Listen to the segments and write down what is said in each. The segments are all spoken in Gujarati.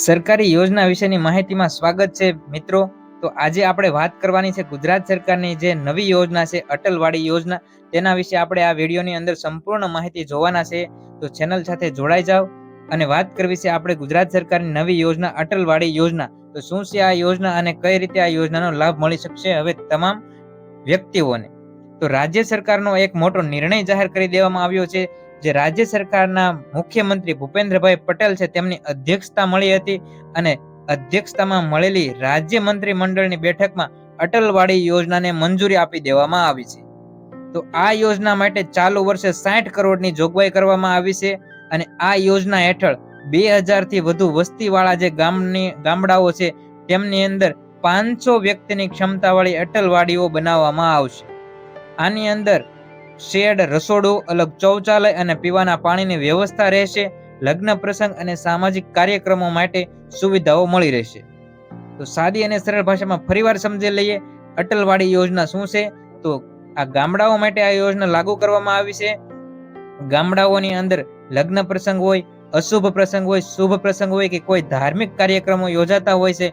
સરકારી યોજના વિશેની માહિતીમાં સ્વાગત છે મિત્રો। તો આજે આપણે વાત કરવાની છે ગુજરાત સરકારની જે નવી યોજના છે અટલવાડી યોજના, તેના વિશે આપણે આ વિડીયોની અંદર સંપૂર્ણ માહિતી જોવાના છે। તો ચેનલ સાથે જોડાઈ જાઓ અને વાત કરવી છે આપણે ગુજરાત સરકારની નવી યોજના અટલવાડી યોજના। તો શું છે આ યોજના અને કઈ રીતે આ યોજનાનો લાભ મળી શકશે હવે તમામ વ્યક્તિઓને। તો રાજ્ય સરકારનો એક મોટો નિર્ણય જાહેર કરી દેવામાં આવ્યો છે। જે રાજ્ય સરકારના મુખ્યમંત્રી ભૂપેન્દ્રભાઈ પટેલ છે તેમની અધ્યક્ષતા મળી હતી અને અધ્યક્ષતામાં મળેલી રાજ્ય મંત્રી મંડળની બેઠકમાં અટલવાડી યોજનાને મંજૂરી આપી દેવામાં આવી છે। તો આ યોજના માટે ચાલુ વર્ષે 60 કરોડની જોગવાઈ કરવામાં આવી છે અને આ યોજના હેઠળ 2000 થી વધુ વસ્તીવાળા જે ગામડાઓ છે તેમની અંદર 500 વ્યક્તિની ક્ષમતાવાળી અટલવાડીઓ બનાવવામાં આવશે। આની અંદર શેડ, રસોડું, અલગ શૌચાલય અને પીવાના પાણીની વ્યવસ્થા રહેશે। લગ્ન પ્રસંગ અને સામાજિક કાર્યક્રમો માટે સુવિધાઓ મળી રહેશે। તો સાદી અને સરળ ભાષામાં ફરીવાર સમજી લઈએ અટલવાડી યોજના શું છે। તો આ ગામડાઓ માટે આ યોજના લાગુ કરવામાં આવી છે। ગામડાઓની અંદર લગ્ન પ્રસંગ હોય, અશુભ પ્રસંગ હોય, શુભ પ્રસંગ હોય કે કોઈ ધાર્મિક કાર્યક્રમો યોજાતા હોય છે,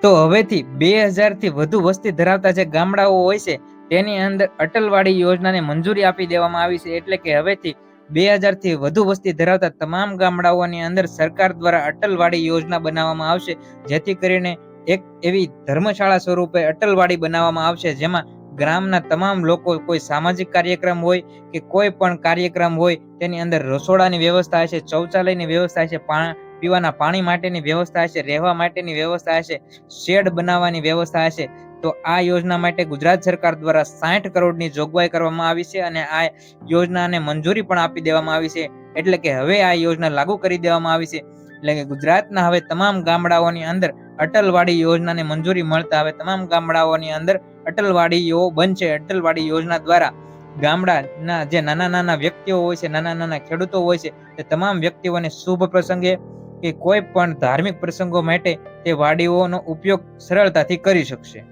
તો હવેથી 2000 થી વધુ વસ્તી ધરાવતા જે ગામડાઓ હોય છે તેની અંદર અટલવાડી યોજનાને મંજૂરી આપી દેવામાં આવી છે। એટલે કે હવેથી 2000 થી વધુ વસ્તી ધરાવતા તમામ ગામડાઓની અંદર સરકાર દ્વારા અટલવાડી યોજના બનાવવામાં આવશે, જેથી કરીને એક એવી ધર્મશાળા સ્વરૂપે અટલવાડી બનાવવામાં આવશે જેમાં ગ્રામના તમામ લોકો કોઈ સામાજિક કાર્યક્રમ હોય કે કોઈ પણ કાર્યક્રમ હોય તેની અંદર રસોડાની વ્યવસ્થા હશે, શૌચાલયની વ્યવસ્થા હશે, પીવાના પાણી માટેની વ્યવસ્થા હશે, રહેવા માટેની વ્યવસ્થા હશે, શેડ બનાવવાની વ્યવસ્થા હશે। તો આ યોજના માટે ગુજરાત સરકાર દ્વારા 60 કરોડની જોગવાઈ કરવામાં આવી છે અને આ યોજનાને મંજૂરી પણ આપી દેવામાં આવી છે। એટલે કે હવે આ યોજના લાગુ કરી દેવામાં આવી છે। એટલે કે ગુજરાતના હવે તમામ ગામડાઓની અંદર અટલવાડી યોજનાને મંજૂરી મળતા હવે તમામ ગામડાઓની અંદર અટલવાડીઓ બનશે। અટલવાડી યોજના દ્વારા ગામડાના જે નાના વ્યક્તિઓ હોય છે, નાના ખેડૂતો હોય છે, તે તમામ વ્યક્તિઓને શુભ પ્રસંગે કે કોઈ પણ ધાર્મિક પ્રસંગો માટે તે વાડીઓનો ઉપયોગ સરળતાથી કરી શકશે।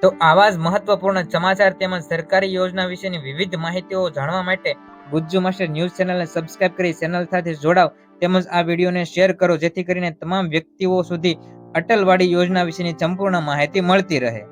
તો આવા જ મહત્વપૂર્ણ સમાચાર તેમજ સરકારી યોજના વિશેની વિવિધ માહિતીઓ જાણવા માટે ગુજ્જુ માસ્ટર ન્યૂઝ ચેનલને સબસ્ક્રાઇબ કરી ચેનલ સાથે જોડાવ તેમજ આ વિડીયોને શેર કરો, જેથી કરીને તમામ વ્યક્તિઓ સુધી અટલવાડી યોજના વિશેની સંપૂર્ણ માહિતી મળતી રહે।